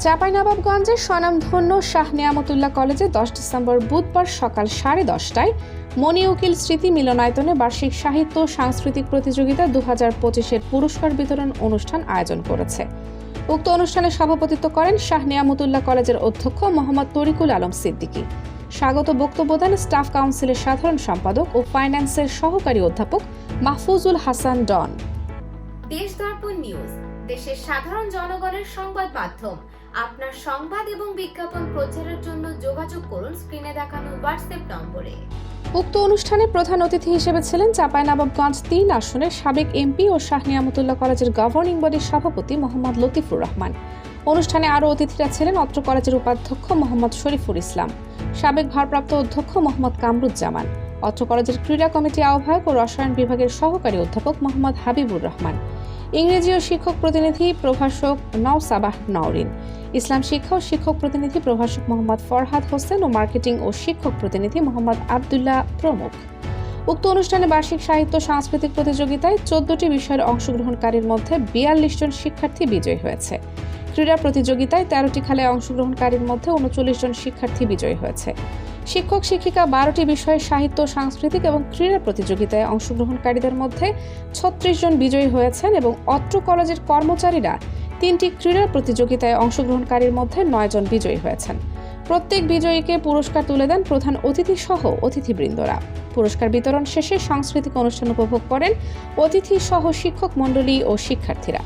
চাঁপাইনবাবগঞ্জের স্বনামধন্য শাহ নেয়ামতুল্লাহ কলেজে 10 ডিসেম্বর বুধবার সকাল 10:30টায় মনি উকিল স্মৃতি মিলনায়তনে বার্ষিক সাহিত্য সাংস্কৃতিক প্রতিযোগিতা 2025-এর পুরস্কার বিতরণ অনুষ্ঠান আয়োজন করেছে। উক্ত অনুষ্ঠানে সভাপতিত্ব করেন শাহ নেয়ামতুল্লাহ কলেজের অধ্যক্ষ মোহাম্মদ তরিকুল আলম সিদ্দিকী। স্বাগত বক্তব্য দেন স্টাফ কাউন্সিলের সাধারণ সম্পাদক ও ফাইন্যান্সের সহকারী অধ্যাপক মাহফুজুল হাসান ডন। দেশ দর্পণ নিউজ, দেশের সাধারণ জনগণের সংবাদ মাধ্যম। আপনার সংবাদ এবং বিজ্ঞাপন প্রচারের জন্য যোগাযোগ করুন স্ক্রিনে দেখানো হোয়াটসঅ্যাপ নম্বরে। উক্ত অনুষ্ঠানে প্রধান অতিথি হিসেবে ছিলেন চাঁপাইনবাবগঞ্জ 3 আসনের সাবেক এমপি ও শাহ নেয়ামতুল্লাহ কলেজের গভর্নিং বডির সভাপতি মোহাম্মদ লতিফুর রহমান। অনুষ্ঠানে আরও অতিথিরা ছিলেন অত্র কলেজের উপাধ্যক্ষ মোহাম্মদ শরীফুল ইসলাম, সাবেক ভারপ্রাপ্ত অধ্যক্ষ মোহাম্মদ কামরুজ্জামান, অত্র কলেজের ক্রীড়া কমিটি আহ্বায়ক ও রসায়ন বিভাগের সহকারী অধ্যাপক মোহাম্মদ হাবিবুর রহমান, ইংরেজি ও শিক্ষক প্রতিনিধি প্রভাষক নওসাবাহ নওরিন, ইসলাম শিক্ষা ও শিক্ষক প্রতিনিধি প্রভাষক মোহাম্মদ ফরহাদ হোসেন ও মার্কেটিং ও শিক্ষক প্রতিনিধি মোহাম্মদ আবদুল্লাহ প্রমুখ। উক্ত অনুষ্ঠানে বার্ষিক সাহিত্য সাংস্কৃতিক প্রতিযোগিতায় 14টি বিষয়ের অংশগ্রহণকারীর মধ্যে 42 জন শিক্ষার্থী বিজয়ী হয়েছে। ক্রীড়া প্রতিযোগিতায় 13টি খেলায় অংশগ্রহণকারীর মধ্যে 39 জন শিক্ষার্থী বিজয়ী হয়েছে। শিক্ষক শিক্ষিকা 12টি বিষয়ে সাহিত্য সাংস্কৃতিক এবং ক্রীড়া প্রতিযোগিতায় অংশগ্রহণকারীদের মধ্যে 36 জন বিজয়ী হয়েছেন এবং অত্র কলেজের কর্মচারীরা 3টি ক্রীড়া প্রতিযোগিতায় অংশগ্রহণকারীর মধ্যে 9 জন বিজয়ী হয়েছেন। প্রত্যেক বিজয়ীকে পুরস্কার তুলে দেন প্রধান অতিথি সহ অতিথিবৃন্দরা। পুরস্কার বিতরণ শেষে সাংস্কৃতিক অনুষ্ঠান উপভোগ করেন অতিথি সহ শিক্ষক মণ্ডলী ও শিক্ষার্থীরা।